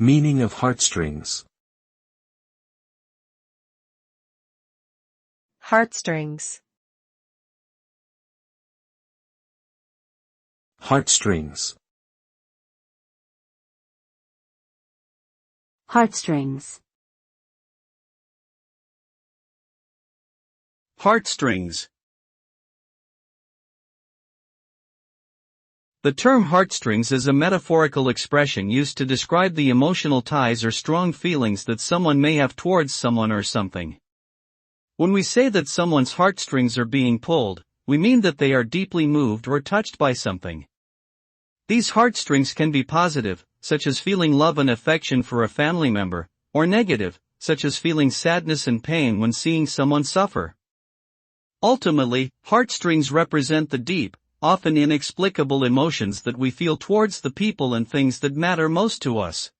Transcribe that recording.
Meaning of heartstrings. Heartstrings. Heartstrings. Heartstrings. Heartstrings. The term heartstrings is a metaphorical expression used to describe the emotional ties or strong feelings that someone may have towards someone or something. When we say that someone's heartstrings are being pulled, we mean that they are deeply moved or touched by something. These heartstrings can be positive, such as feeling love and affection for a family member, or negative, such as feeling sadness and pain when seeing someone suffer. Ultimately, heartstrings represent the deep, often inexplicable emotions that we feel towards the people and things that matter most to us.